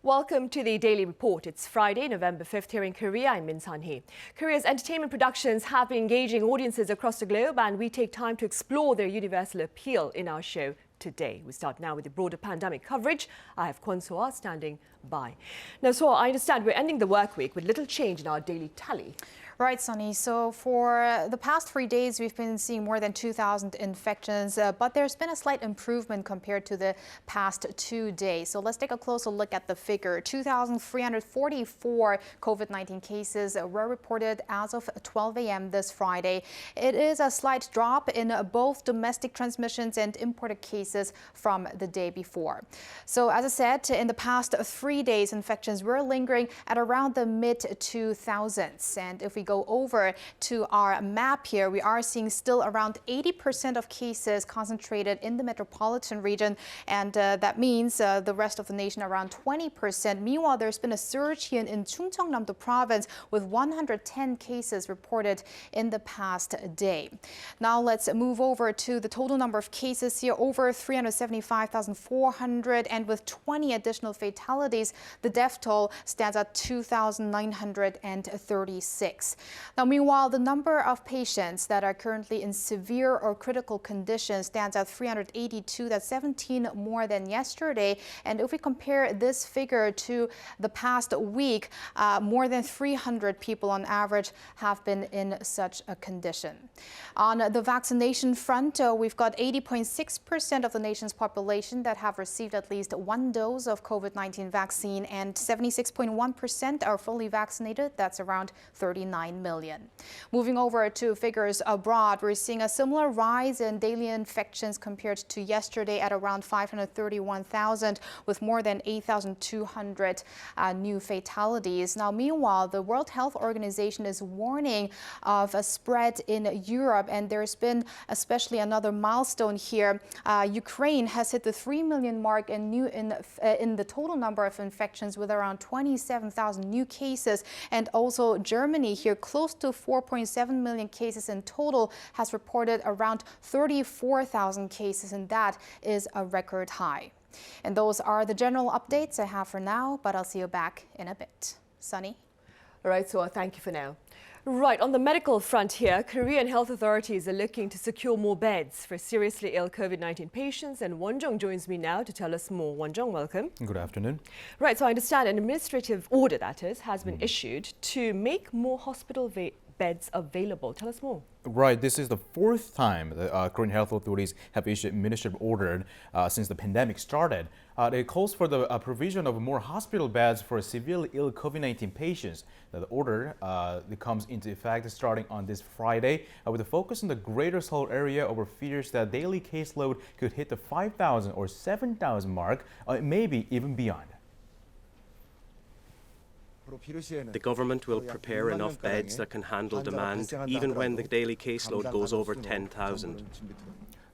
Welcome to the Daily Report. It's Friday, November 5th here in Korea. I'm Min San-hee. Korea's entertainment productions have been engaging audiences across the globe, and we take time to explore their universal appeal in our show today. We start now with the broader pandemic coverage. I have Kwon So-ah standing by. Now, So, I understand we're ending the work week with little change in our daily tally. Right, Sunny. So for the past 3 days, we've been seeing more than 2,000 infections, but there's been a slight improvement compared to the past 2 days. So let's take a closer look at the figure. 2,344 COVID-19 cases were reported as of 12 a.m. this Friday. It is a slight drop in both domestic transmissions and imported cases from the day before. So as I said, in the past 3 days, infections were lingering at around the mid-2000s. And if we go over to our map here, we are seeing still around 80% of cases concentrated in the metropolitan region, and that means the rest of the nation around 20%. Meanwhile, there's been a surge here in Chungcheongnam-do province with 110 cases reported in the past day. Now let's move over to the total number of cases here, over 375,400, and with 20 additional fatalities, the death toll stands at 2,936. Now, meanwhile, the number of patients that are currently in severe or critical condition stands at 382. That's 17 more than yesterday. And if we compare this figure to the past week, more than 300 people on average have been in such a condition. On the vaccination front, we've got 80.6% of the nation's population that have received at least one dose of COVID-19 vaccine, and 76.1% are fully vaccinated. That's around 39 million. Moving over to figures abroad, we're seeing a similar rise in daily infections compared to yesterday at around 531,000, with more than 8,200 new fatalities. Now, meanwhile, the World Health Organization is warning of a spread in Europe, and there's been especially another milestone here. Ukraine has hit the 3 million mark in the total number of infections, with around 27,000 new cases, and also Germany here, close to 4.7 million cases in total, has reported around 34,000 cases, and that is a record high. And those are the general updates I have for now, but I'll see you back in a bit. Sunny? All right, so thank you for now. Right, on the medical front here, Korean health authorities are looking to secure more beds for seriously ill COVID-19 patients, and Won-jung joins me now to tell us more. Won-jung, welcome. Good afternoon. Right, so I understand an administrative order, that is, has been issued to make more hospital beds available. Tell us more. Right, this is the fourth time the Korean health authorities have issued administrative order since the pandemic started. It calls for the provision of more hospital beds for severely ill COVID-19 patients. Now, the order comes into effect starting on this Friday, with a focus on the greater Seoul area over fears that daily caseload could hit the 5,000 or 7,000 mark, maybe even beyond. The government will prepare enough beds that can handle demand, even when the daily caseload goes over 10,000.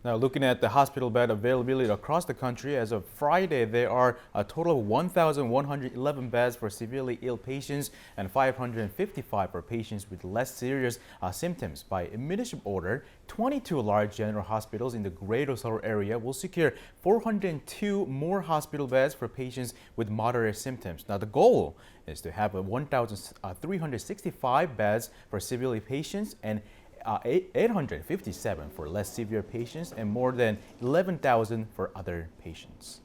Now, looking at the hospital bed availability across the country, as of Friday, there are a total of 1,111 beds for severely ill patients and 555 for patients with less serious symptoms. By administrative order, 22 large general hospitals in the Greater Seoul area will secure 402 more hospital beds for patients with moderate symptoms. Now, the goal is to have 1,365 beds for severely patients and 857 for less severe patients, and more than 11,000 for other patients.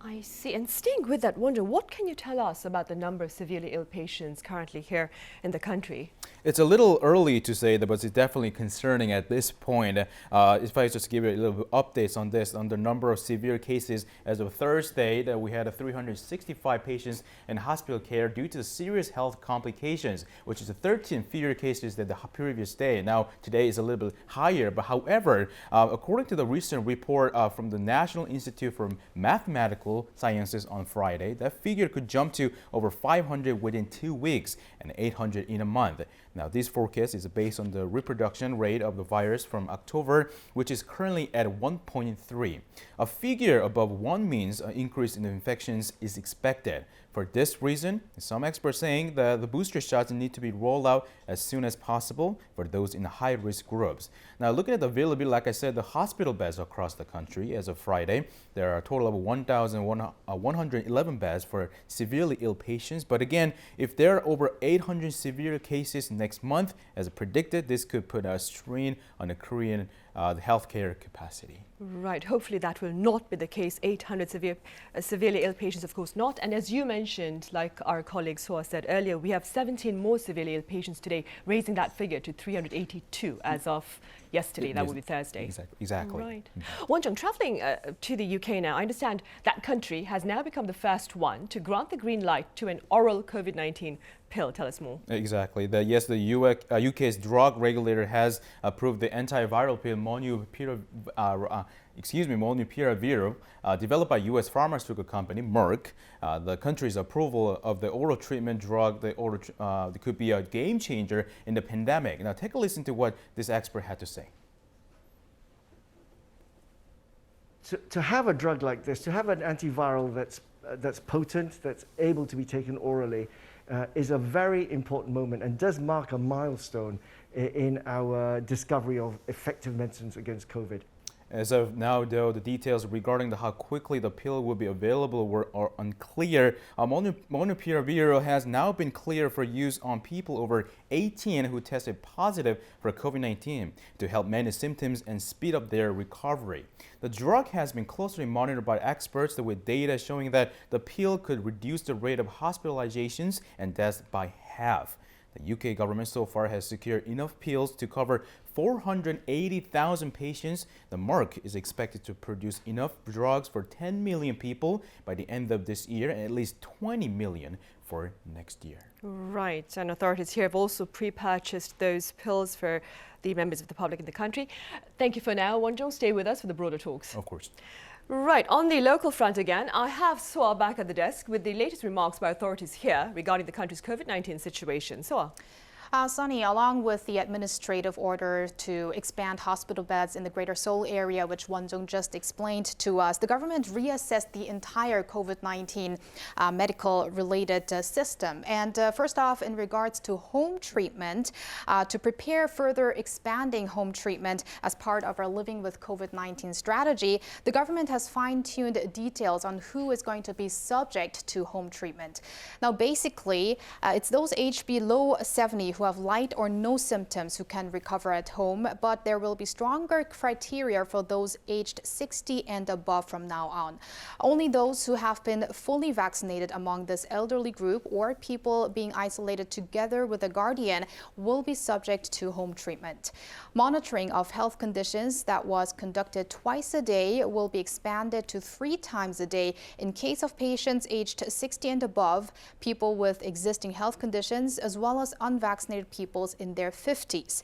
I see. And staying with that, Won-jung, what can you tell us about the number of severely ill patients currently here in the country? It's a little early to say that, but it's definitely concerning at this point. If I just give you a little updates on this, on the number of severe cases as of Thursday, that we had 365 patients in hospital care due to serious health complications, which is 13 fewer cases than the previous day. Now, today is a little bit higher, but however, according to the recent report from the National Institute for Mathematical Sciences on Friday, that figure could jump to over 500 within 2 weeks and 800 in a month. Now, this forecast is based on the reproduction rate of the virus from October, which is currently at 1.3. A figure above 1 means an increase in infections is expected. For this reason, some experts saying that the booster shots need to be rolled out as soon as possible for those in high-risk groups. Now, looking at the availability, like I said, the hospital beds across the country as of Friday, there are a total of 1,111 beds for severely ill patients. But again, if there are over 800 severe cases next month, as predicted, this could put a strain on the Korean healthcare capacity. Right. Hopefully that will not be the case. 800 severely ill patients, of course not. And as you mentioned, like our colleague Soa said earlier, we have 17 more severely ill patients today, raising that figure to 382 as of yesterday. That would be Thursday. Exactly. Right. Wonjung, travelling to the UK now, I understand that country has now become the first one to grant the green light to an oral COVID-19 pill. Tell us more. Exactly. The UK's drug regulator has approved the antiviral pill Molnupiravir, developed by U.S. pharmaceutical company Merck. The country's approval of the oral treatment drug, could be a game changer in the pandemic. Now, take a listen to what this expert had to say. To have a drug like this, to have an antiviral that's potent, that's able to be taken orally, is a very important moment and does mark a milestone in our discovery of effective medicines against COVID. As of now, though, the details regarding how quickly the pill will be available are unclear. Molnupiravir has now been cleared for use on people over 18 who tested positive for COVID-19 to help manage symptoms and speed up their recovery. The drug has been closely monitored by experts with data showing that the pill could reduce the rate of hospitalizations and deaths by half. The UK government so far has secured enough pills to cover 480,000 patients. The Merck is expected to produce enough drugs for 10 million people by the end of this year and at least 20 million for next year. Right, and authorities here have also pre-purchased those pills for the members of the public in the country. Thank you for now. Wonjung, stay with us for the broader talks. Of course. Right, on the local front again, I have Soa back at the desk with the latest remarks by authorities here regarding the country's COVID-19 situation. Soa. Sunny, along with the administrative order to expand hospital beds in the Greater Seoul area, which Wonjung just explained to us, the government reassessed the entire COVID-19 medical-related system. And first off, in regards to home treatment, to prepare further expanding home treatment as part of our Living with COVID-19 strategy, the government has fine-tuned details on who is going to be subject to home treatment. Now, basically, it's those aged below 70 who have light or no symptoms who can recover at home, but there will be stronger criteria for those aged 60 and above from now on. Only those who have been fully vaccinated among this elderly group or people being isolated together with a guardian will be subject to home treatment. Monitoring of health conditions that was conducted twice a day will be expanded to 3 times a day in case of patients aged 60 and above, people with existing health conditions, as well as unvaccinated peoples in their 50s.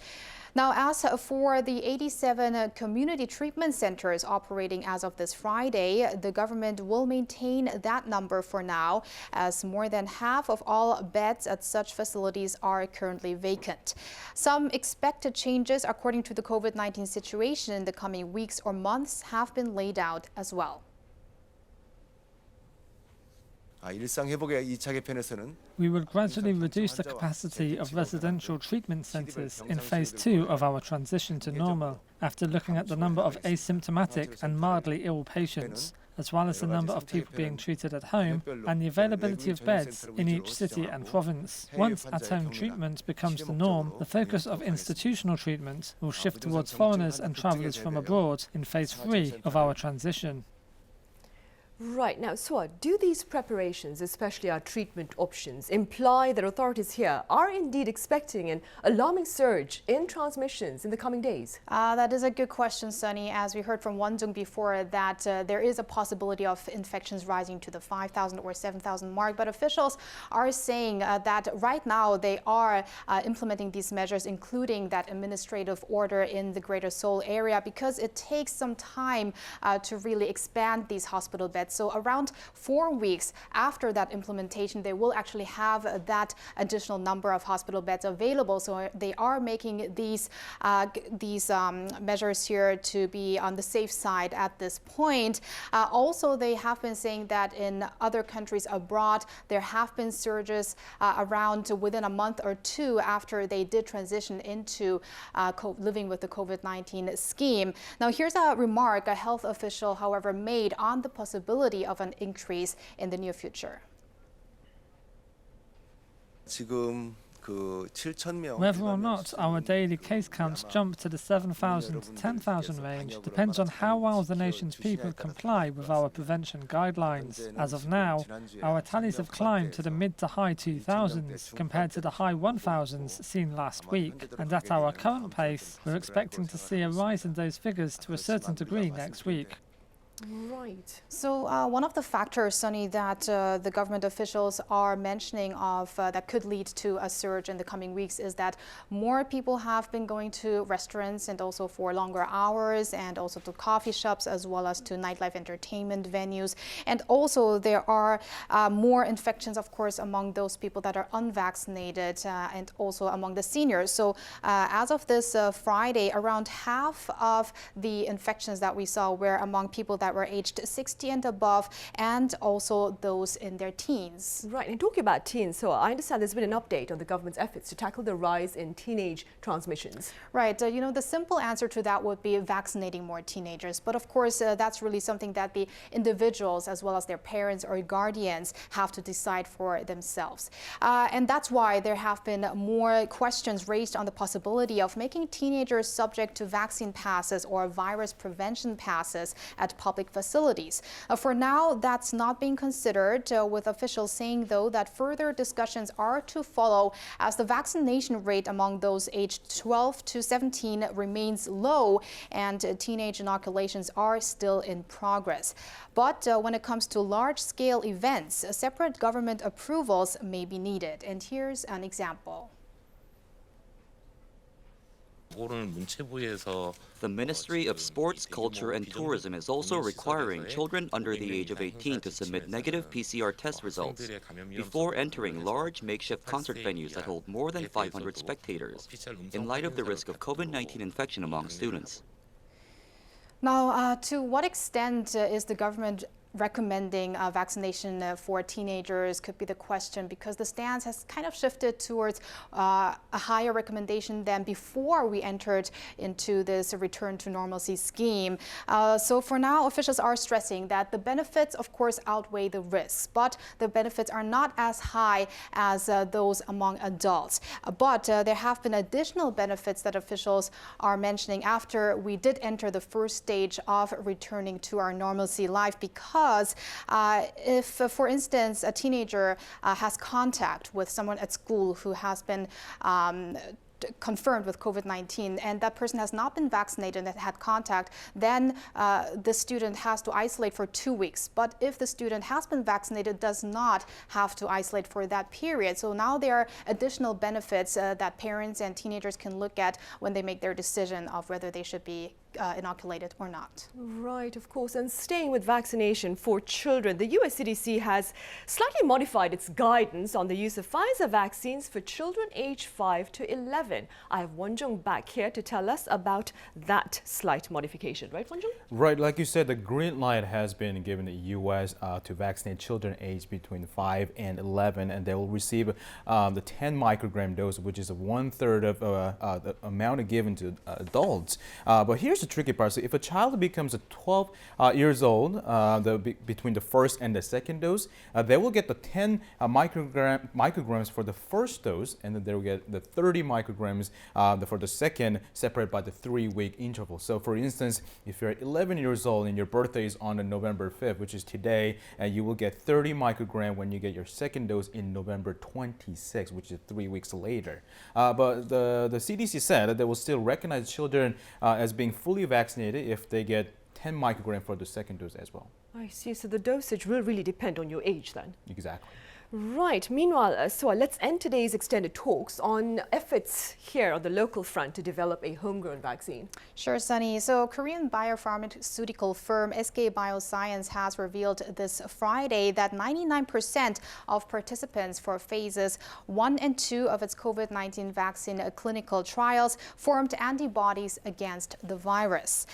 Now, as for the 87 community treatment centers operating as of this Friday, the government will maintain that number for now, as more than half of all beds at such facilities are currently vacant. Some expected changes according to the COVID-19 situation in the coming weeks or months have been laid out as well. We will gradually reduce the capacity of residential treatment centres in phase 2 of our transition to normal, after looking at the number of asymptomatic and mildly ill patients, as well as the number of people being treated at home and the availability of beds in each city and province. Once at-home treatment becomes the norm, the focus of institutional treatment will shift towards foreigners and travellers from abroad in phase 3 of our transition. Right. Now, Soa, do these preparations, especially our treatment options, imply that authorities here are indeed expecting an alarming surge in transmissions in the coming days? That is a good question, Sunny. As we heard from Wonjung before, that there is a possibility of infections rising to the 5,000 or 7,000 mark. But officials are saying that right now they are implementing these measures, including that administrative order in the Greater Seoul area, because it takes some time to really expand these hospital beds beds. So around 4 weeks after that implementation, they will actually have that additional number of hospital beds available. So they are making these measures here to be on the safe side at this point. Also, they have been saying that in other countries abroad, there have been surges around within a month or two after they did transition into living with the COVID-19 scheme. Now, here's a remark a health official, however, made on the possibility of an increase in the near future. Whether or not our daily case counts jump to the 7,000 to 10,000 range depends on how well the nation's people comply with our prevention guidelines. As of now, our tallies have climbed to the mid to high 2,000s compared to the high 1,000s seen last week. And at our current pace, we're expecting to see a rise in those figures to a certain degree next week. Right. So one of the factors, Sunny, that the government officials are mentioning of that could lead to a surge in the coming weeks is that more people have been going to restaurants and also for longer hours, and also to coffee shops as well as to nightlife entertainment venues. And also there are more infections, of course, among those people that are unvaccinated and also among the seniors. So as of this Friday, around half of the infections that we saw were among people that were aged 60 and above, and also those in their teens. Right, and talking about teens, so I understand there's been an update on the government's efforts to tackle the rise in teenage transmissions. Right, you know, the simple answer to that would be vaccinating more teenagers. But of course, that's really something that the individuals as well as their parents or guardians have to decide for themselves. And that's why there have been more questions raised on the possibility of making teenagers subject to vaccine passes or virus prevention passes at public facilities. For now, that's not being considered, with officials saying, though, that further discussions are to follow as the vaccination rate among those aged 12 to 17 remains low and teenage inoculations are still in progress. But when it comes to large-scale events, separate government approvals may be needed. And here's an example. The Ministry of Sports, Culture and Tourism is also requiring children under the age of 18 to submit negative PCR test results before entering large makeshift concert venues that hold more than 500 spectators, in light of the risk of COVID-19 infection among students. Now, to what extent is the government recommending vaccination for teenagers could be the question, because the stance has kind of shifted towards a higher recommendation than before we entered into this return to normalcy scheme. So for now, officials are stressing that the benefits, of course, outweigh the risks, but the benefits are not as high as those among adults. But there have been additional benefits that officials are mentioning after we did enter the first stage of returning to our normalcy life, because if, for instance, a teenager has contact with someone at school who has been confirmed with COVID-19 and that person has not been vaccinated and had contact, then the student has to isolate for 2 weeks. But if the student has been vaccinated, does not have to isolate for that period. So now there are additional benefits that parents and teenagers can look at when they make their decision of whether they should be inoculated or not. Right, of course. And staying with vaccination for children, the US CDC has slightly modified its guidance on the use of Pfizer vaccines for children aged 5 to 11. I have Wonjung back here to tell us about that slight modification. Right, Wonjung? Right, like you said, the green light has been given to the US to vaccinate children aged between 5 and 11, and they will receive the 10 microgram dose, which is 1/3 of the amount given to adults. But here's the tricky part. So if a child becomes 12 years old between the first and the second dose, they will get the 10 micrograms for the first dose, and then they will get the 30 micrograms for the second, separated by the 3-week interval. So for instance, if you're 11 years old and your birthday is on November 5th, which is today, you will get 30 microgram when you get your second dose in November 26th, which is 3 weeks later. But the CDC said that they will still recognize children as being fully vaccinated if they get 10 microgram for the second dose as well. I see. So the dosage will really depend on your age then. Exactly. Right. Meanwhile, so let's end today's extended talks on efforts here on the local front to develop a homegrown vaccine. Sure, Sunny. So Korean biopharmaceutical firm SK Bioscience has revealed this Friday that 99% of participants for phases 1 and 2 of its COVID-19 vaccine clinical trials formed antibodies against the virus.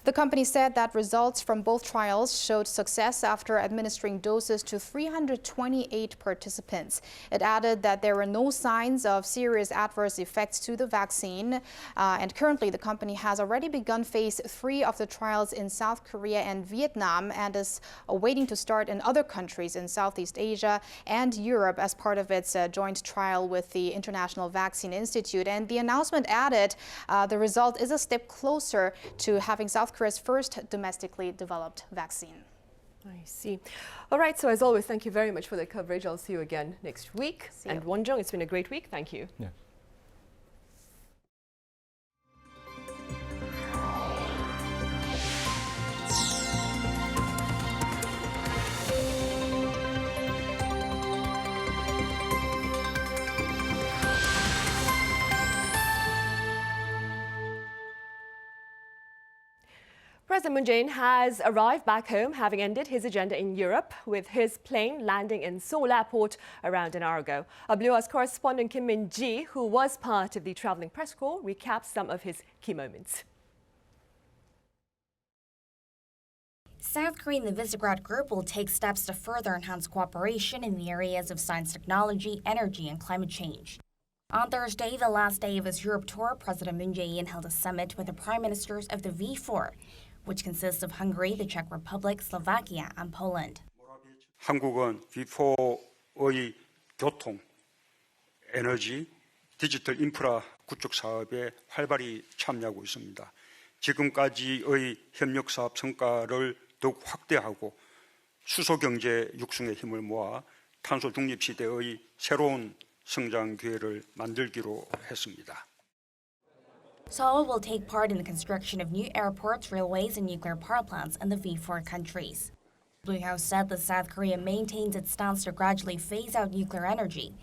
The company said that results from both trials showed success after administering doses to 328 participants. It added that there were no signs of serious adverse effects to the vaccine. And currently, the company has already begun phase 3 of the trials in South Korea and Vietnam and is waiting to start in other countries in Southeast Asia and Europe as part of its joint trial with the International Vaccine Institute. And the announcement added the result is a step closer to having South Korea's first domestically developed vaccine. I see. All right. So as always, thank you very much for the coverage. I'll see you again next week. And Wonjong, it's been a great week. Thank you. Yeah. President Moon Jae-in has arrived back home, having ended his agenda in Europe, with his plane landing in Seoul Airport around an hour ago. Our Blue House correspondent Kim Min-ji, who was part of the traveling press corps, recaps some of his key moments. South Korea and the Visegrad Group will take steps to further enhance cooperation in the areas of science technology, energy, and climate change. On Thursday, the last day of his Europe tour, President Moon Jae-in held a summit with the prime ministers of the V4, which consists of Hungary, the Czech Republic, Slovakia, and Poland. 한국은 V4의 교통, 에너지, 디지털 인프라 구축 사업에 활발히 참여하고 있습니다. 지금까지의 협력 사업 성과를 더욱 확대하고 수소 경제 육성의 힘을 모아 탄소 중립 시대의 새로운 성장 기회를 만들기로 했습니다. Seoul will take part in the construction of new airports, railways, and nuclear power plants in the V4 countries. Blue House said that South Korea maintains its stance to gradually phase out nuclear energy,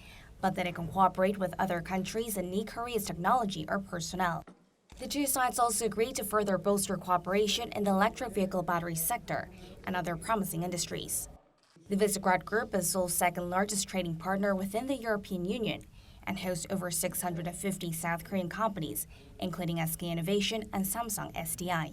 but that it can cooperate with other countries and need Korea's technology or personnel. The two sides also agreed to further bolster cooperation in the electric vehicle battery sector and other promising industries. The Visegrad Group is Seoul's second largest trading partner within the European Union and hosts over 650 South Korean companies, including SK Innovation and Samsung SDI.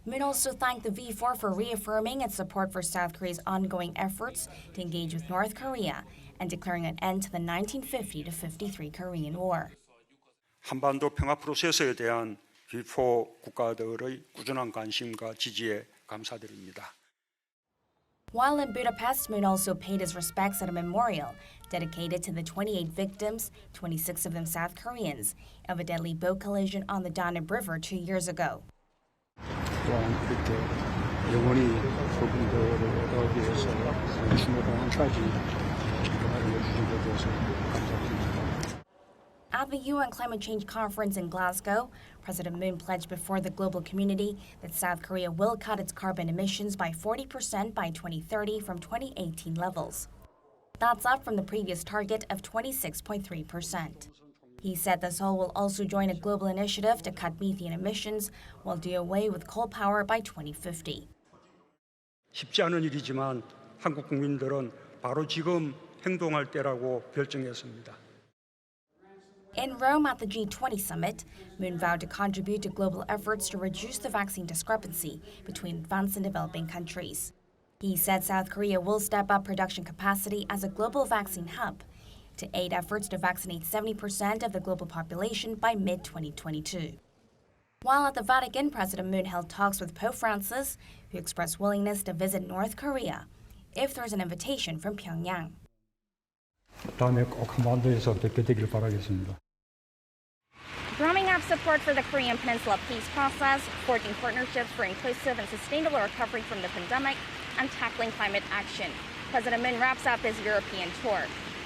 Moon also thanked the V4 for reaffirming its support for South Korea's ongoing efforts to engage with North Korea and declaring an end to the 1950-53 Korean War. 한반도 평화 프로세스에 대한 V4 국가들의 꾸준한 관심과 지지에 감사드립니다. While in Budapest, Moon also paid his respects at a memorial dedicated to the 28 victims, 26 of them South Koreans, of a deadly boat collision on the Danube River 2 years ago. 또한 그렇게 영원히 그분들을 얻기 위해서 중요동안까지 알려주신 것 대해서 감사드립니다. At the UN Climate Change Conference in Glasgow, President Moon pledged before the global community that South Korea will cut its carbon emissions by 40% by 2030 from 2018 levels. That's up from the previous target of 26.3%. He said that Seoul will also join a global initiative to cut methane emissions while do away with coal power by 2050. 쉽지 않은 일이지만 한국 국민들은 바로 지금 행동할 때라고 결정했습니다. In Rome at the G20 summit, Moon vowed to contribute to global efforts to reduce the vaccine discrepancy between advanced and developing countries. He said South Korea will step up production capacity as a global vaccine hub to aid efforts to vaccinate 70% of the global population by mid-2022. While at the Vatican, President Moon held talks with Pope Francis, who expressed willingness to visit North Korea if there's an invitation from Pyongyang. 다음에 꼭 한반도에서 뵙게 되길 바라겠습니다. Drumming up support for the Korean Peninsula peace process, forging partnerships for inclusive and sustainable recovery from the pandemic, and tackling climate action. President Moon wraps up his European tour.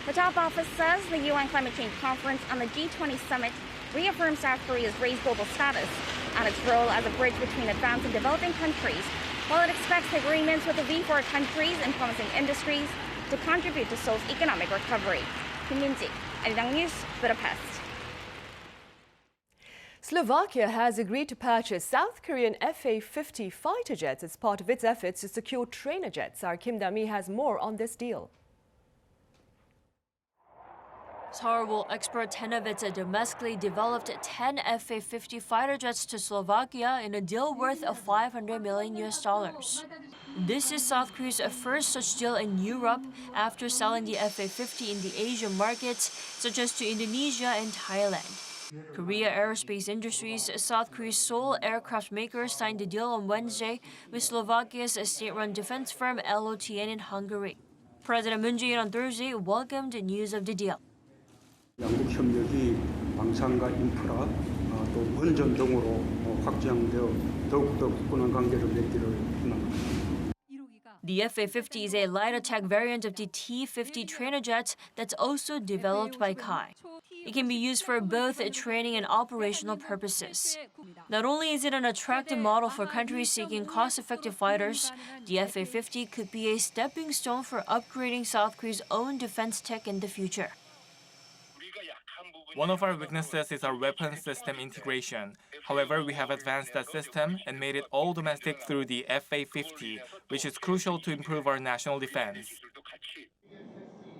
The top office says the UN Climate Change Conference and the G20 summit reaffirms South Korea's raised global status and its role as a bridge between advanced and developing countries, while it expects agreements with the V4 countries in promising industries, to contribute to Seoul's economic recovery. Kim Min-ji, Arirang News, Budapest. Slovakia has agreed to purchase South Korean FA-50 fighter jets as part of its efforts to secure trainer jets. Our Kim Dami has more on this deal. Seoul will export 10 of its domestically developed 10 FA-50 fighter jets to Slovakia in a deal worth of $500 million. This is South Korea's first such deal in Europe after selling the FA-50 in the Asian markets, such as to Indonesia and Thailand. Korea Aerospace Industries, South Korea's sole aircraft maker, signed the deal on Wednesday with Slovakia's state-run defense firm LOTN in Hungary. President Moon Jae-in on Thursday welcomed the news of the deal. 양국 협력이 방산과 인프라 또 원전 등으로 확장되어 더욱더 굳건한 관계를 맺기를 희망합니다. The FA-50 is a light attack variant of the T-50 trainer jet that's also developed by Kai. It can be used for both training and operational purposes. Not only is it an attractive model for countries seeking cost-effective fighters, the FA-50 could be a stepping stone for upgrading South Korea's own defense tech in the future. One of our weaknesses is our weapon system integration. However, we have advanced that system and made it all domestic through the FA-50, which is crucial to improve our national defense.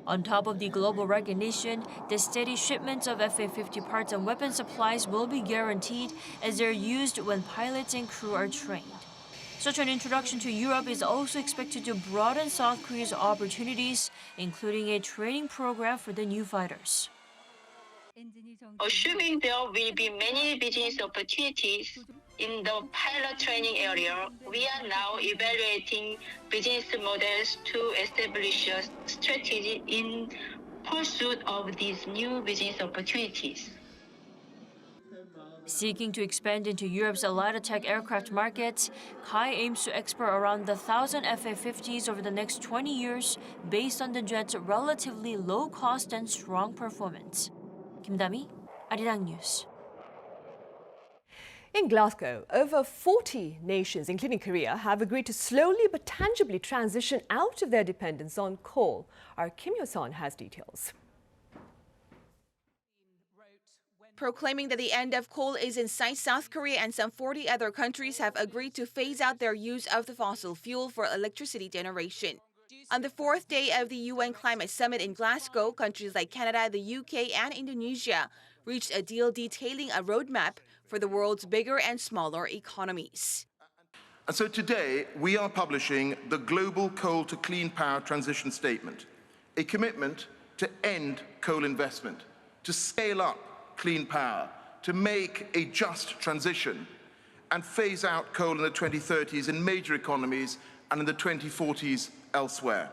On top of the global recognition, the steady shipments of FA-50 parts and weapon supplies will be guaranteed as they're used when pilots and crew are trained. Such an introduction to Europe is also expected to broaden South Korea's opportunities, including a training program for the new fighters. Assuming there will be many business opportunities in the pilot training area, we are now evaluating business models to establish a strategy in pursuit of these new business opportunities. Seeking to expand into Europe's light attack aircraft market, Kai aims to export around 1,000 FA-50s over the next 20 years based on the jet's relatively low cost and strong performance. Kim Dami, Arirang News. In Glasgow, over 40 nations, including Korea, have agreed to slowly but tangibly transition out of their dependence on coal. Our Kim Yo-son has details. Proclaiming that the end of coal is in sight, South Korea and some 40 other countries have agreed to phase out their use of the fossil fuel for electricity generation. On the fourth day of the UN Climate Summit in Glasgow, countries like Canada, the UK, and Indonesia reached a deal detailing a roadmap for the world's bigger and smaller economies. And so today, we are publishing the Global Coal to Clean Power Transition Statement, a commitment to end coal investment, to scale up clean power, to make a just transition, and phase out coal in the 2030s in major economies and in the 2040s elsewhere.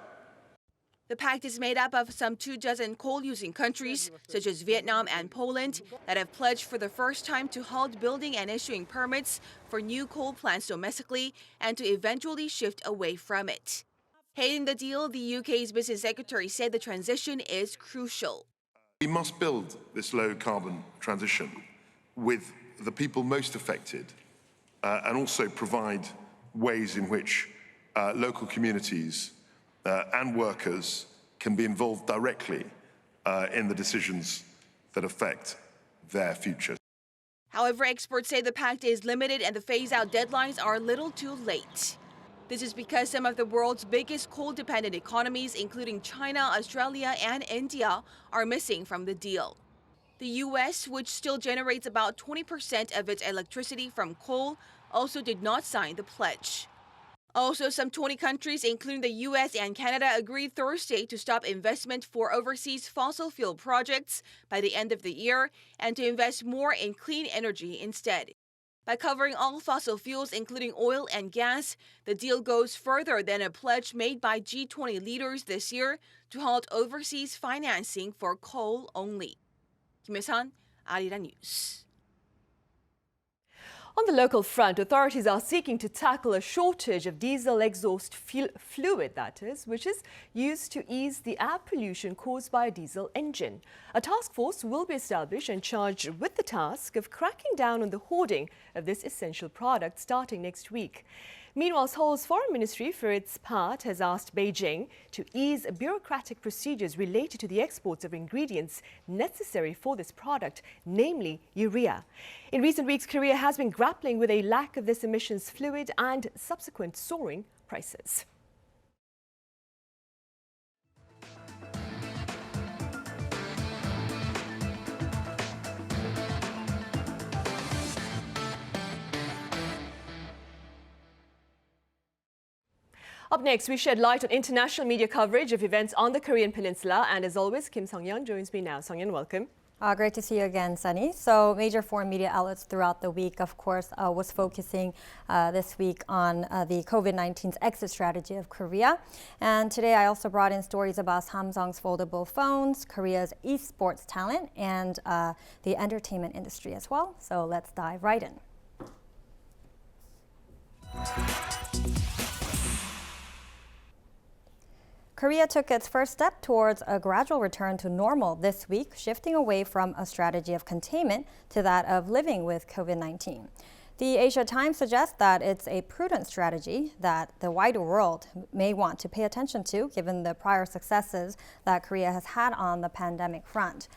The pact is made up of some 24 coal-using countries, such as Vietnam and Poland, that have pledged for the first time to halt building and issuing permits for new coal plants domestically and to eventually shift away from it. Hailing the deal, the UK's Business Secretary said the transition is crucial. We must build this low-carbon transition with the people most affected and also provide ways in which local communities and workers can be involved directly in the decisions that affect their future. However, experts say the pact is limited and the phase-out deadlines are a little too late. This is because some of the world's biggest coal-dependent economies, including China, Australia, and India, are missing from the deal. The U.S., which still generates about 20% of its electricity from coal, also did not sign the pledge. Also, some 20 countries, including the U.S. and Canada, agreed Thursday to stop investment for overseas fossil fuel projects by the end of the year and to invest more in clean energy instead. By covering all fossil fuels, including oil and gas, the deal goes further than a pledge made by G20 leaders this year to halt overseas financing for coal only. Kim Yo-son, Arirang News. On the local front, authorities are seeking to tackle a shortage of diesel exhaust fluid, that is, which is used to ease the air pollution caused by a diesel engine. A task force will be established and charged with the task of cracking down on the hoarding of this essential product starting next week. Meanwhile, Seoul's foreign ministry, for its part, has asked Beijing to ease bureaucratic procedures related to the exports of ingredients necessary for this product, namely urea. In recent weeks, Korea has been grappling with a lack of this emissions fluid and subsequent soaring prices. Up next, we shed light on international media coverage of events on the Korean Peninsula. And as always, Kim Sung-yeon joins me now. Sung-yeon, welcome. Great to see you again, Sunny. So major foreign media outlets throughout the week, of course, was focusing this week on the COVID-19's exit strategy of Korea. And today I also brought in stories about Samsung's foldable phones, Korea's esports talent, and the entertainment industry as well. So let's dive right in. Korea took its first step towards a gradual return to normal this week, shifting away from a strategy of containment to that of living with COVID-19. The Asia Times suggests that it's a prudent strategy that the wider world may want to pay attention to, given the prior successes that Korea has had on the pandemic front.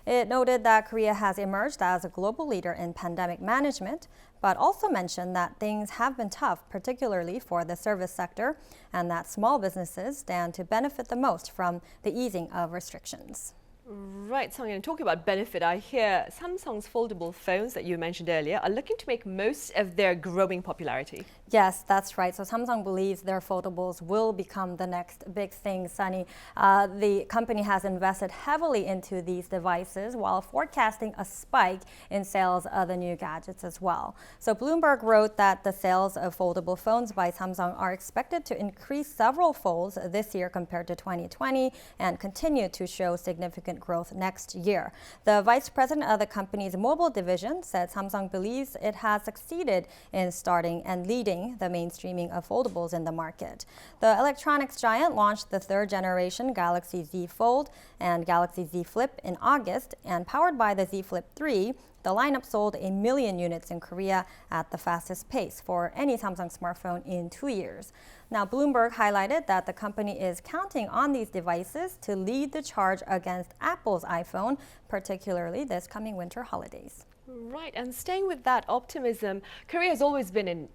It noted that Korea has emerged as a global leader in pandemic management, but also mentioned that things have been tough, particularly for the service sector, and that small businesses stand to benefit the most from the easing of restrictions. Right, Sung-yeon, talking about benefit, I hear Samsung's foldable phones that you mentioned earlier are looking to make most of their growing popularity. Yes, that's right. So Samsung believes their foldables will become the next big thing, Sunny. The company has invested heavily into these devices while forecasting a spike in sales of the new gadgets as well. So Bloomberg wrote that the sales of foldable phones by Samsung are expected to increase several folds this year compared to 2020 and continue to show significant growth next year. The vice president of the company's mobile division said Samsung believes it has succeeded in starting and leading the mainstreaming of foldables in the market. The electronics giant launched the third generation Galaxy Z Fold and Galaxy Z Flip in August, and powered by the Z Flip 3, the lineup sold 1 million units in Korea at the fastest pace for any Samsung smartphone in 2 years. Now, Bloomberg highlighted that the company is counting on these devices to lead the charge against Apple's iPhone, particularly this coming winter holidays. Right, and staying with that optimism, Korea has always been an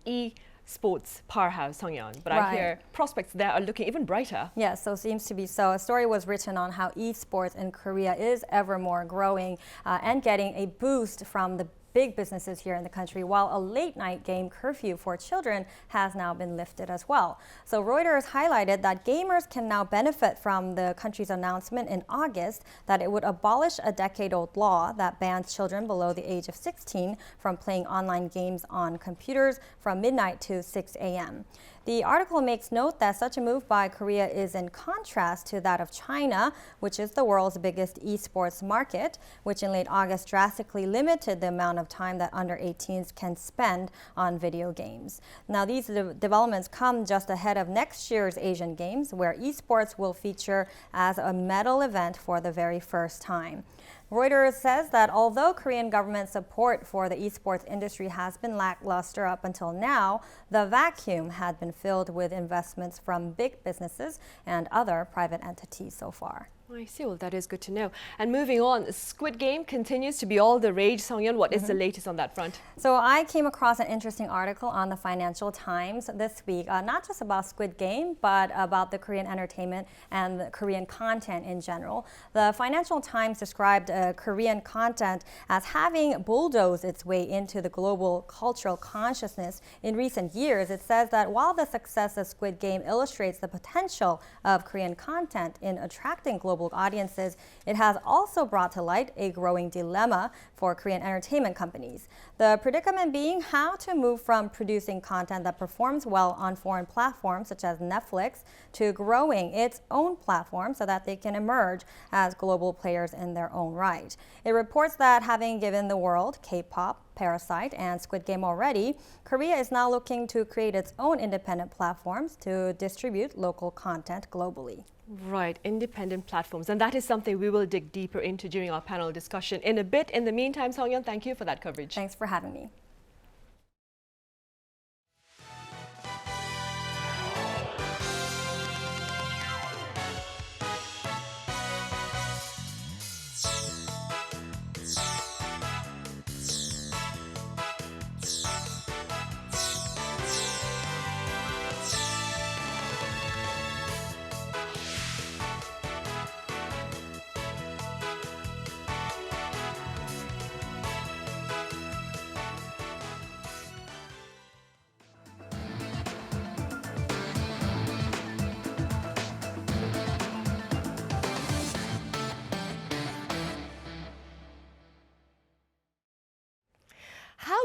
sports powerhouse, Sung-yeon, but I hear prospects there are looking even brighter. Yes, so seems to be so. A story was written on how esports in Korea is ever more growing and getting a boost from the big businesses here in the country, while a late-night game curfew for children has now been lifted as well. So Reuters highlighted that gamers can now benefit from the country's announcement in August that it would abolish a decade-old law that bans children below the age of 16 from playing online games on computers from midnight to 6 a.m. The article makes note that such a move by Korea is in contrast to that of China, which is the world's biggest esports market, which in late August drastically limited the amount of time that under 18s can spend on video games. Now, these developments come just ahead of next year's Asian Games, where esports will feature as a medal event for the very first time. Reuters says that although Korean government support for the esports industry has been lackluster up until now, the vacuum had been filled with investments from big businesses and other private entities so far. I see. Well, that is good to know. And moving on, Squid Game continues to be all the rage. Sung-yeon, what is the latest on that front? So I came across an interesting article on the Financial Times this week, not just about Squid Game, but about the Korean entertainment and the Korean content in general. The Financial Times described Korean content as having bulldozed its way into the global cultural consciousness in recent years. It says that while the success of Squid Game illustrates the potential of Korean content in attracting global audiences, it has also brought to light a growing dilemma for Korean entertainment companies. The predicament being how to move from producing content that performs well on foreign platforms such as Netflix to growing its own platform so that they can emerge as global players in their own right. It reports that having given the world Kpop, Parasite, and Squid Game already, Korea is now looking to create its own independent platforms to distribute local content globally. Right, independent platforms. And that is something we will dig deeper into during our panel discussion in a bit. In the meantime, Sung-yeon, thank you for that coverage. Thanks for having me.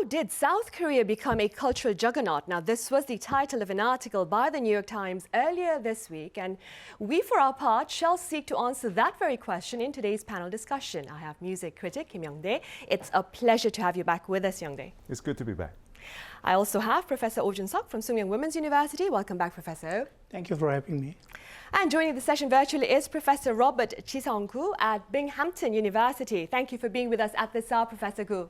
did South Korea become a cultural juggernaut? Now, this was the title of an article by the New York Times earlier this week, and we, for our part, shall seek to answer that very question in today's panel discussion. I have music critic Kim Young-dae. It's a pleasure to have you back with us, Young-dae. It's good to be back. I also have Professor Oh Jun-seok from Sookmyung Women's University. Welcome back, Professor. Thank you for having me. And joining the session virtually is Professor Robert Chi-Sung-koo at Binghamton University. Thank you for being with us at this hour, Professor Koo.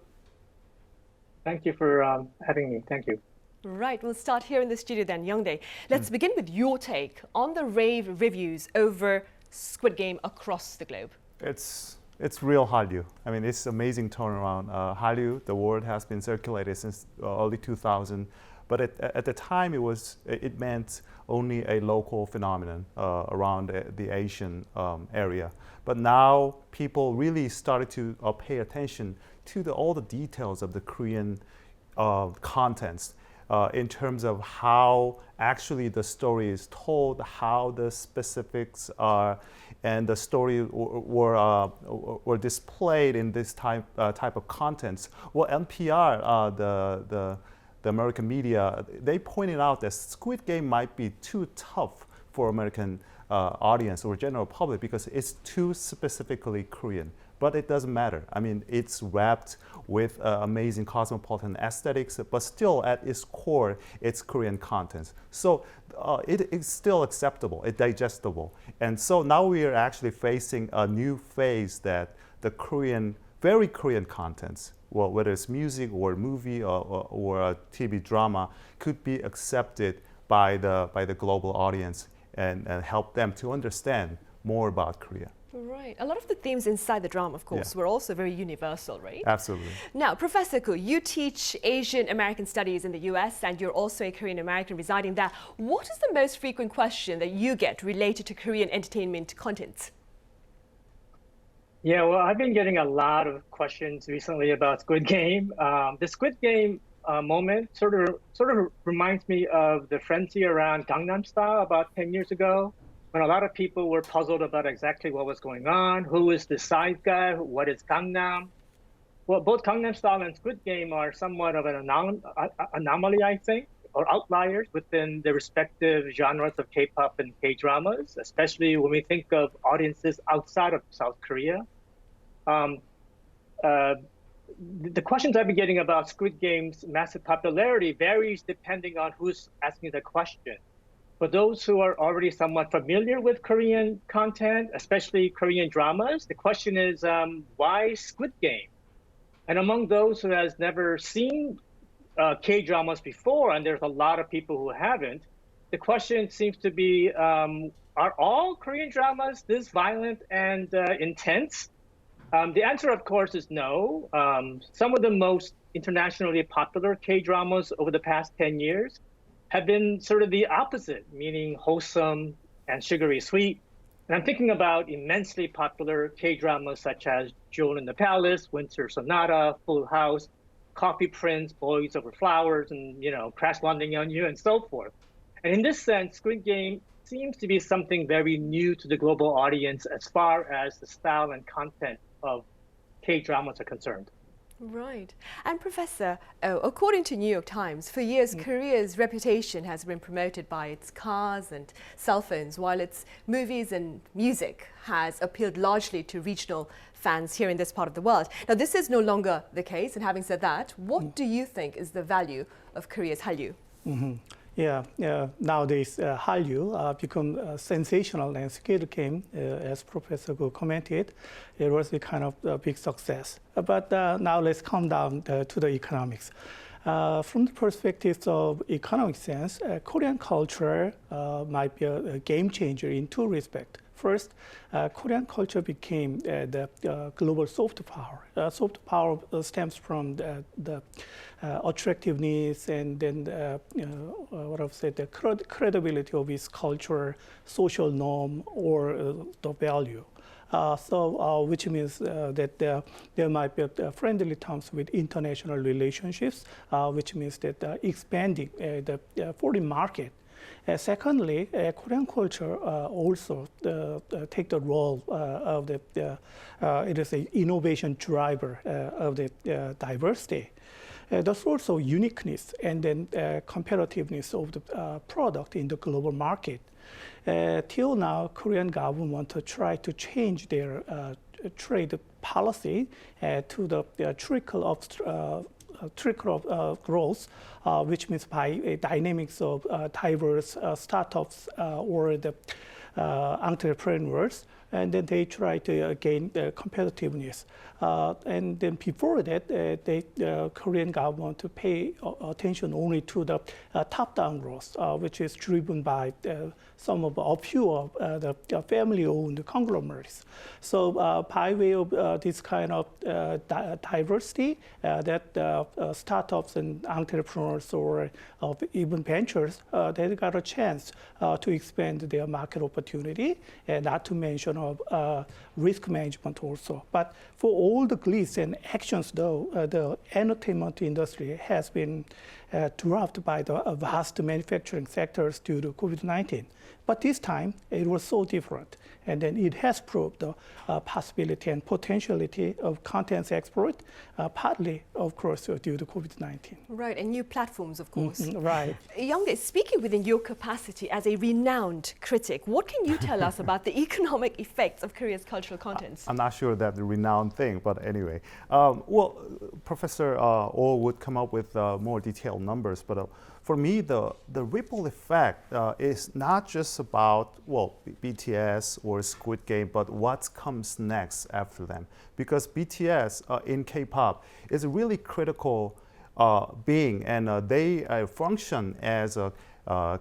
Thank you for having me. Thank you. Right, we'll start here in the studio then, Young-dae. Let's begin with your take on the rave reviews over Squid Game across the globe. It's real Hallyu. I mean, it's amazing turnaround. Hallyu, the word has been circulated since early 2000, but at the time it meant only a local phenomenon around the Asian area. But now people really started to pay attention to all the details of the Korean contents in terms of how actually the story is told, how the specifics are, and the story were displayed in this type of contents. Well, NPR, the American media, they pointed out that Squid Game might be too tough for American audience or general public because it's too specifically Korean. But it doesn't matter. I mean, it's wrapped with amazing cosmopolitan aesthetics, but still at its core, it's Korean contents. So it is still acceptable, it's digestible. And so now we are actually facing a new phase that the very Korean contents, well, whether it's music or movie or a TV drama, could be accepted by the global audience and help them to understand more about Korea. Right. A lot of the themes inside the drama, of course, were also very universal, right? Absolutely. Now, Professor Koo, you teach Asian American studies in the US and you're also a Korean American residing there. What is the most frequent question that you get related to Korean entertainment content? Yeah, well, I've been getting a lot of questions recently about Squid Game. The Squid Game moment sort of reminds me of the frenzy around Gangnam Style about 10 years ago, when a lot of people were puzzled about exactly what was going on, who is the side guy, what is Gangnam. Well, both Gangnam Style and Squid Game are somewhat of an anomaly, I think, or outliers within the respective genres of K-pop and K-dramas, especially when we think of audiences outside of South Korea. The questions I've been getting about Squid Game's massive popularity varies depending on who's asking the question. For those who are already somewhat familiar with Korean content, especially Korean dramas, the question is, why Squid Game? And among those who has never seen K-dramas before, and there's a lot of people who haven't, the question seems to be, are all Korean dramas this violent and intense? The answer, of course, is no. Some of the most internationally popular K-dramas over the past 10 years have been sort of the opposite, meaning wholesome and sugary sweet. And I'm thinking about immensely popular K-dramas such as Jewel in the Palace, Winter Sonata, Full House, Coffee Prince, Boys Over Flowers, and Crash Landing on You, and so forth. And in this sense, Squid Game seems to be something very new to the global audience as far as the style and content of K-dramas are concerned. Right. And Professor, according to New York Times, for years Korea's reputation has been promoted by its cars and cell phones, while its movies and music has appealed largely to regional fans here in this part of the world. Now, this is no longer the case, and having said that, what do you think is the value of Korea's Hallyu? Yeah, nowadays Hallyu become sensational, and Squid Game, as Professor Koo commented, it was a kind of a big success. But now let's come down to the economics. From the perspective of economic sense, Korean culture might be a game changer in two respects. First, Korean culture became the global soft power. Soft power stems from the attractiveness and then the credibility of its culture, social norm, or the value. Which means that there might be friendly terms with international relationships, which means that expanding the foreign market. Secondly, Korean culture also take the role of it is an innovation driver of the diversity. There's also uniqueness and then competitiveness of the product in the global market. Till now, Korean government try to change their trade policy to the trickle of growth, which means by dynamics of diverse startups or the entrepreneurs, and then they try to gain competitiveness. And then before that, the Korean government to pay attention only to the top-down growth, which is driven by some of a few of the family-owned conglomerates. So by way of this kind of diversity, that startups and entrepreneurs or even ventures, they got a chance to expand their market opportunity, and not to mention of risk management also. But for all the glitz and actions, though, the entertainment industry has been dropped by the vast manufacturing sectors due to COVID-19. But this time, it was so different. And then it has proved the possibility and potentiality of content export, partly, of course, due to COVID-19. Right, and new platforms, of course. Right. Youngdae, speaking within your capacity as a renowned critic, what can you tell us about the economic effects of Korea's cultural contents? I'm not sure that's the renowned thing, but anyway. Well, Professor Oh would come up with more detailed numbers, but for me, the ripple effect is not just about, well, BTS or Squid Game, but what comes next after them. Because BTS in K-pop is a really critical being, and they function as a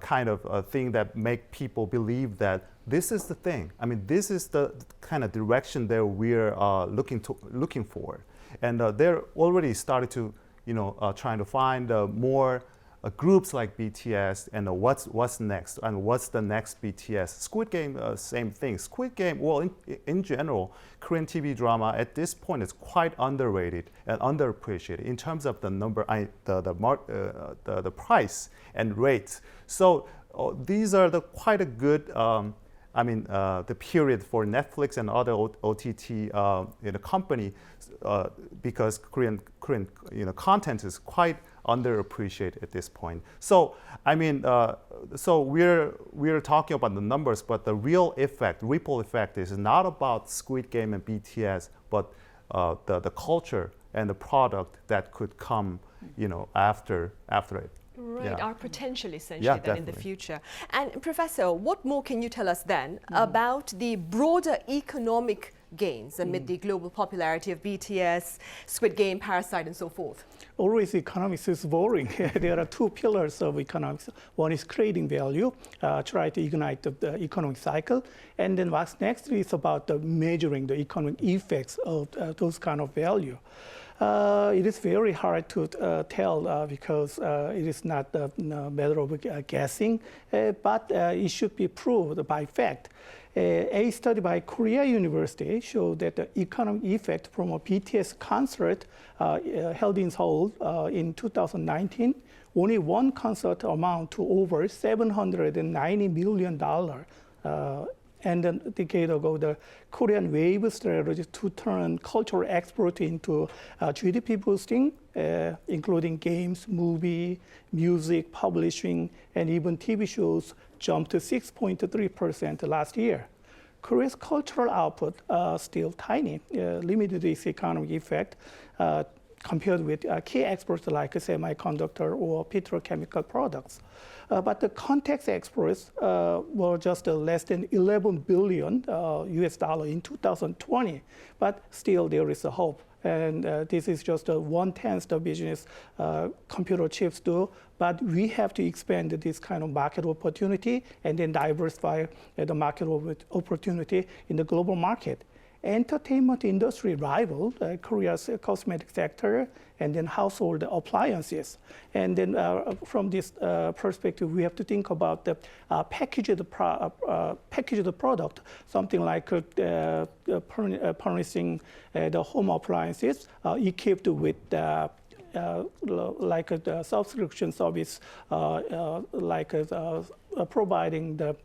kind of a thing that make people believe that this is the thing. I mean, this is the kind of direction that we're looking for. And they're already started to, trying to find more groups like BTS and what's next and what's the next BTS. Squid Game, same thing. Squid Game, well, in general, Korean TV drama at this point is quite underrated and underappreciated in terms of the number, the price and rates. So these are quite a good. The period for Netflix and other OTT company because Korean content is quite underappreciated at this point. So so we're talking about the numbers, but the real effect, ripple effect, is not about Squid Game and BTS, but the culture and the product that could come, after it. Right, Yeah. our potential essentially Yeah, then in the definitely. future. And Professor, what more can you tell us then about the broader economic gains amid the global popularity of BTS, Squid Game, Parasite, and so forth? Always economics is boring. There are two pillars of economics. One is creating value, try to ignite the economic cycle. And then what's next is about measuring the economic effects of those kind of value. It is very hard to tell because it is not a matter of guessing, but it should be proved by fact. A study by Korea University showed that the economic effect from a BTS concert held in Seoul in 2019, only one concert amount to over $790 million. And then a decade ago, the Korean wave strategy to turn cultural export into GDP boosting, including games, movie, music, publishing, and even TV shows jumped to 6.3% last year. Korea's cultural output still tiny, limited its economic effect compared with key exports like semiconductor or petrochemical products. But the context exports were just less than 11 billion US dollar in 2020. But still there is a hope. And this is just 1/10 the business computer chips do. But we have to expand this kind of market opportunity and then diversify the market opportunity in the global market. Entertainment industry rival Korea's cosmetic sector and then household appliances. And then from this perspective, we have to think about the packaged product, something like furnishing the home appliances equipped with like a subscription service, like providing the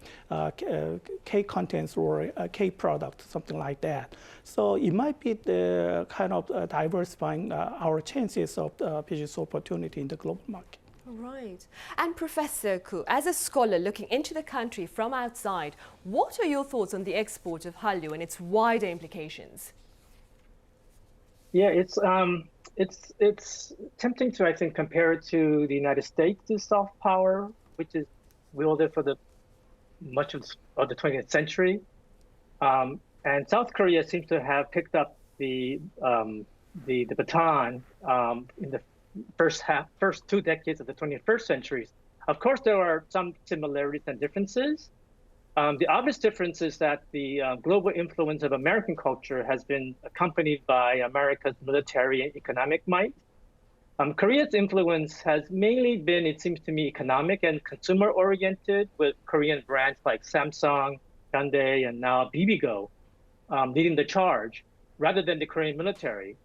K contents or K product, something like that. So it might be the kind of diversifying our chances of business opportunity in the global market. Right. And Professor Koo, as a scholar looking into the country from outside, what are your thoughts on the export of Hallyu and its wider implications? Yeah, it's tempting to, I think, compare it to the United States' soft power, which is wielded for much of the 20th century. And South Korea seems to have picked up the baton in the first 2 decades of the 21st century. Of course, there are some similarities and differences. The obvious difference is that the global influence of American culture has been accompanied by America's military and economic might. Korea's influence has mainly been, it seems to me, economic and consumer-oriented, with Korean brands like Samsung, Hyundai, and now Bibigo leading the charge, rather than the Korean military.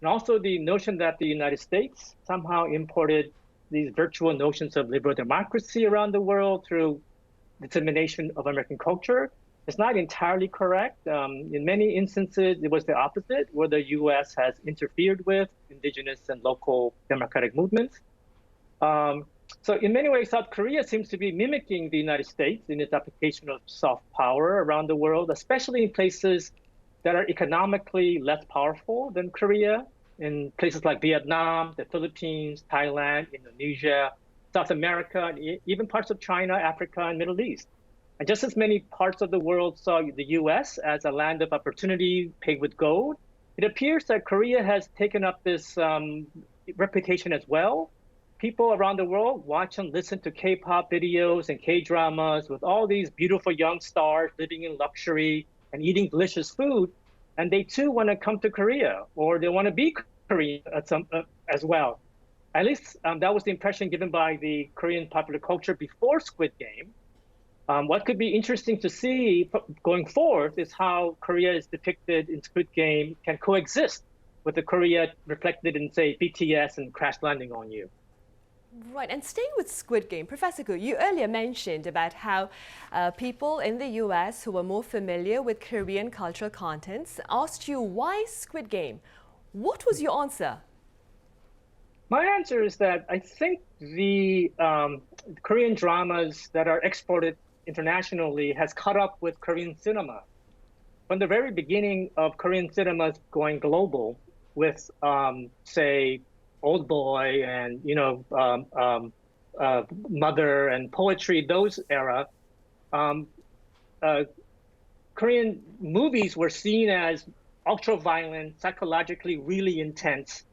And also the notion that the United States somehow imported these virtual notions of liberal democracy around the world through dissemination of American culture is not entirely correct. In many instances, it was the opposite, where the U.S. has interfered with indigenous and local democratic movements. So in many ways, South Korea seems to be mimicking the United States in its application of soft power around the world, especially in places that are economically less powerful than Korea, in places like Vietnam, the Philippines, Thailand, Indonesia, South America, and even parts of China, Africa, and Middle East. And just as many parts of the world saw the U.S. as a land of opportunity paved with gold, it appears that Korea has taken up this reputation as well. People around the world watch and listen to K-pop videos and K-dramas with all these beautiful young stars living in luxury and eating delicious food, and they too want to come to Korea, or they want to be Korean as well. At least that was the impression given by the Korean popular culture before Squid Game. What could be interesting to see going forward is how Korea is depicted in Squid Game can coexist with the Korea reflected in, say, BTS and Crash Landing on You. Right, and staying with Squid Game, Professor Koo, you earlier mentioned about how people in the US who were more familiar with Korean cultural contents asked you, why Squid Game? What was your answer? My answer is that I think the Korean dramas that are exported internationally has caught up with Korean cinema. From the very beginning of Korean cinema going global with, say, Old Boy and, Mother and Poetry, those era, Korean movies were seen as ultra-violent, psychologically really intense.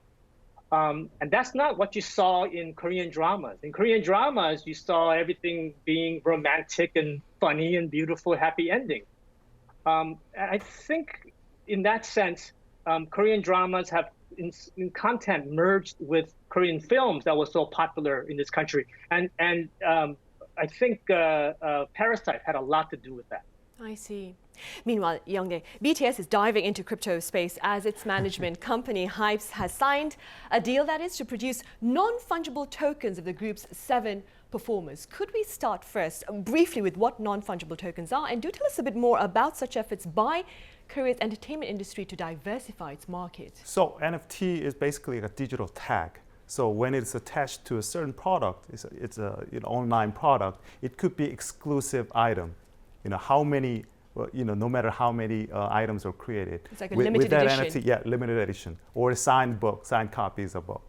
And that's not what you saw in Korean dramas. In Korean dramas, you saw everything being romantic and funny and beautiful, happy ending. I think in that sense, Korean dramas have in content merged with Korean films that was so popular in this country. And I think Parasite had a lot to do with that. I see. Meanwhile, Youngdae, BTS is diving into crypto space as its management company Hypes has signed a deal that is to produce non-fungible tokens of the group's 7 performers. Could we start first briefly with what non-fungible tokens are, and do tell us a bit more about such efforts by Korea's entertainment industry to diversify its market? So NFT is basically a digital tag. So when it's attached to a certain product, it's an online product, it could be exclusive item. How many, no matter how many items are created. It's like a limited edition. NFT, yeah, limited edition, or a signed book, signed copies of book.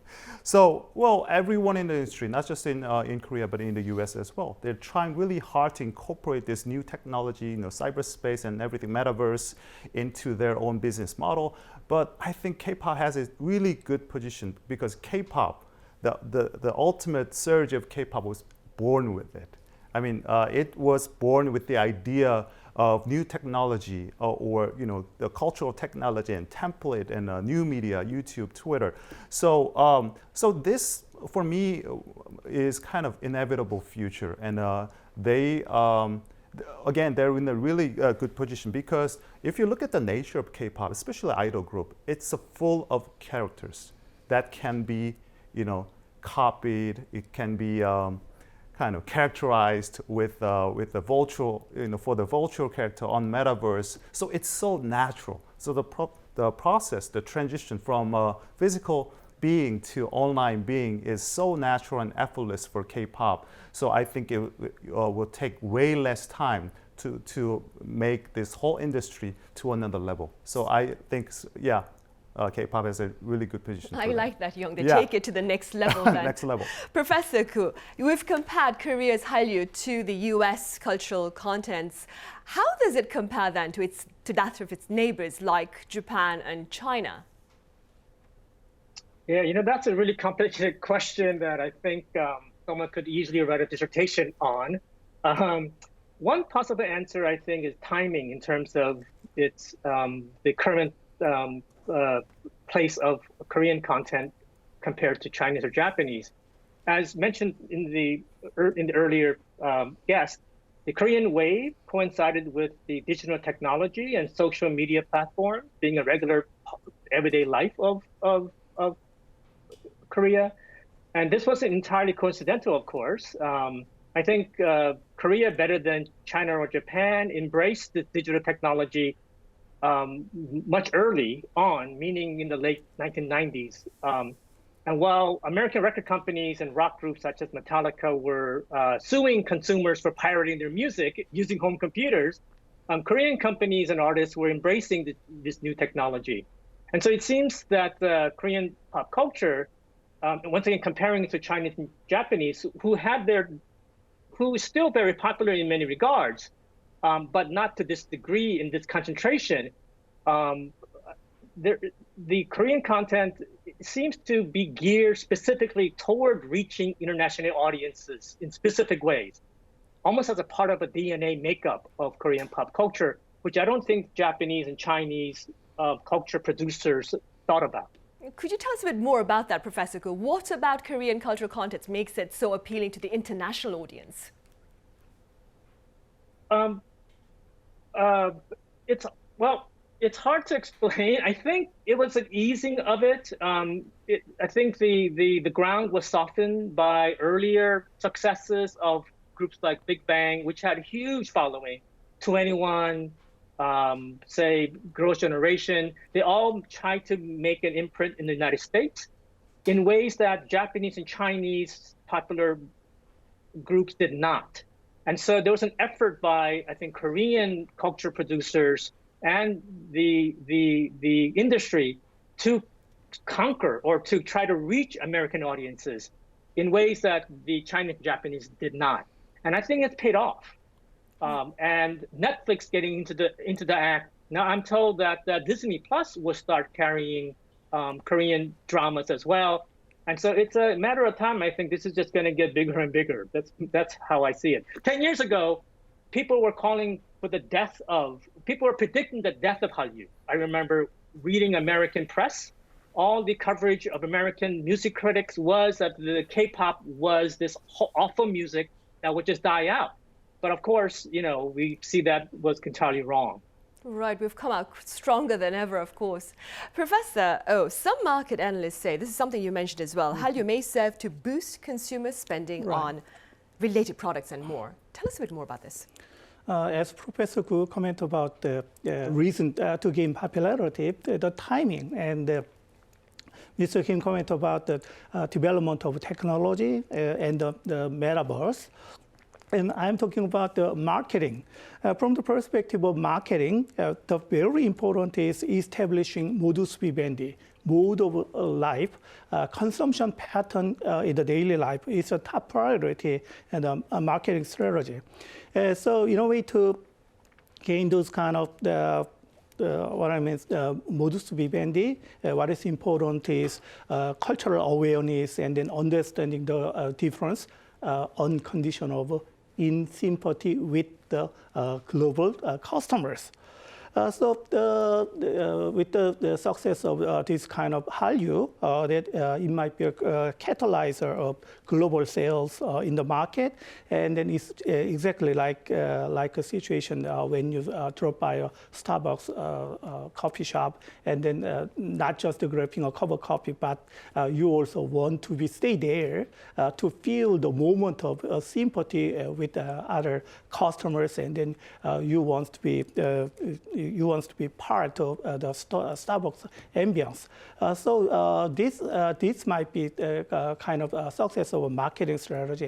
So, well, everyone in the industry, not just in Korea, but in the US as well, they're trying really hard to incorporate this new technology, cyberspace and everything, metaverse, into their own business model. But I think K-pop has a really good position because K-pop, the ultimate surge of K-pop was born with it. I mean, it was born with the idea of new technology or the cultural technology and template and new media, YouTube, Twitter. So, so this for me is kind of inevitable future, and again, they're in a really good position because if you look at the nature of K-pop, especially idol group, it's full of characters that can be, copied. It can be kind kind of characterized with the virtual, for the virtual character on Metaverse. So it's so natural. So the process, the transition from physical being to online being is so natural and effortless for K-pop. So I think it will take way less time to make this whole industry to another level. So I think, yeah, K-pop has a really good position. I like that, Young. They yeah. take it to the next level then. Next level. Professor Koo, we've compared Korea's Hallyu to the US cultural contents. How does it compare then to that of its neighbors like Japan and China? Yeah, that's a really complicated question that I think someone could easily write a dissertation on. One possible answer, I think, is timing in terms of its the current place of Korean content compared to Chinese or Japanese. As mentioned in the earlier guest, the Korean wave coincided with the digital technology and social media platform being a regular everyday life of Korea. And this wasn't entirely coincidental, of course. I think Korea, better than China or Japan, embraced the digital technology much early on, meaning in the late 1990s. And while American record companies and rock groups such as Metallica were suing consumers for pirating their music using home computers, Korean companies and artists were embracing this new technology. And so it seems that Korean pop culture, once again comparing it to Chinese and Japanese, who is still very popular in many regards, but not to this degree in this concentration. The Korean content seems to be geared specifically toward reaching international audiences in specific ways, almost as a part of a DNA makeup of Korean pop culture, which I don't think Japanese and Chinese culture producers thought about. Could you tell us a bit more about that, Professor Koo? What about Korean cultural content makes it so appealing to the international audience? It's hard to explain. I think it was an easing of it. I think the ground was softened by earlier successes of groups like Big Bang, which had a huge following. 2NE1, say Girls' Generation, they all tried to make an imprint in the United States in ways that Japanese and Chinese popular groups did not. And so there was an effort by, I think, Korean culture producers and the industry to conquer or to try to reach American audiences in ways that the Chinese and Japanese did not. And I think it's paid off. And Netflix getting into the act. Now I'm told that Disney Plus will start carrying Korean dramas as well. And so it's a matter of time. I think this is just going to get bigger and bigger. That's how I see it. 10 years ago, people were calling for people were predicting the death of Hallyu. I remember reading American press. All the coverage of American music critics was that the K-pop was this awful music that would just die out. But of course, we see that was entirely wrong. Right, we've come out stronger than ever, of course. Professor, some market analysts say, this is something you mentioned as well, Hallyu may serve to boost consumer spending on related products and more. Tell us a bit more about this. As Professor Koo commented about the reason to gain popularity, the timing, and Mr. Kim commented about the development of technology and the metaverse. And I'm talking about the marketing. From the perspective of marketing, the very important is establishing modus vivendi, mode of life, consumption pattern in the daily life is a top priority and a marketing strategy. So in a way to gain those kind of modus vivendi, what is important is cultural awareness and then understanding the difference on condition of in sympathy with the global customers. With the success of this kind of Hallyu, that it might be a catalyzer of global sales in the market, and then it's exactly like a situation when you drop by a Starbucks coffee shop, and then not just grabbing a cup of coffee, but you also want to stay there to feel the moment of sympathy with other customers, and then you want to be part of the Starbucks ambience. This might be kind of a success of a marketing strategy,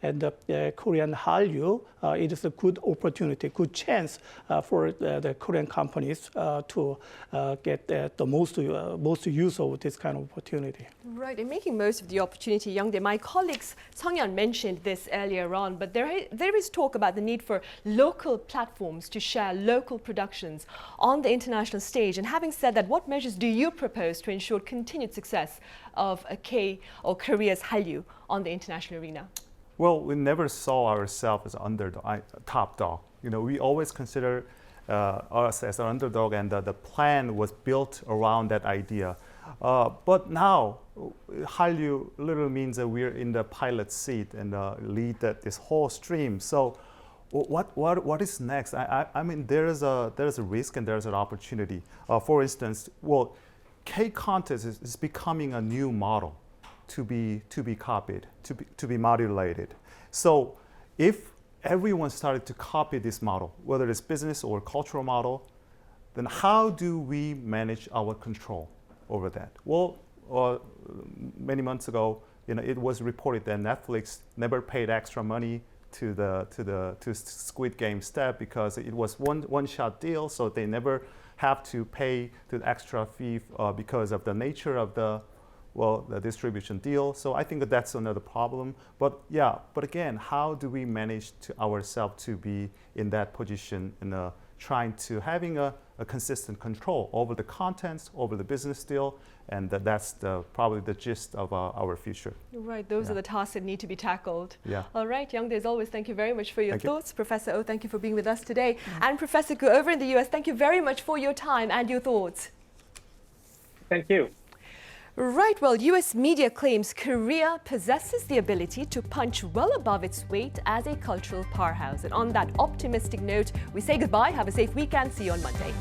and the Korean Hallyu, it is a good opportunity, good chance for the Korean companies to get the most use of this kind of opportunity. Right, and making most of the opportunity, Youngdae, my colleagues Sungyeon mentioned this earlier on, but there is talk about the need for local platforms to share local productions on the international stage. And having said that, what measures do you propose to ensure continued success of Korea's Hallyu on the international arena? Well, we never saw ourselves as underdog, top dog. We always consider us as an underdog, and the plan was built around that idea. But now, Hallyu literally means that we're in the pilot seat and lead this whole stream. So, what is next? I mean, there's a risk and there's an opportunity. For instance, K-contest is becoming a new model to be copied, to be modulated. So, if everyone started to copy this model, whether it's business or cultural model, then how do we manage our control over that? Well, many months ago, it was reported that Netflix never paid extra money to Squid Game step because it was one-shot deal, so they never have to pay the extra fee because of the nature of the distribution deal. So I think that's another problem. But again, how do we manage ourselves to be in that position and trying to having a consistent control over the contents, over the business deal, and that's probably the gist of our future. Right, those are the tasks that need to be tackled. Yeah. All right, Youngdae, as always, thank you very much for your thoughts. Professor Oh, thank you for being with us today. And Professor Gu, over in the US, thank you very much for your time and your thoughts. Thank you. Right, well, US media claims Korea possesses the ability to punch well above its weight as a cultural powerhouse. And on that optimistic note, we say goodbye, have a safe weekend, see you on Monday.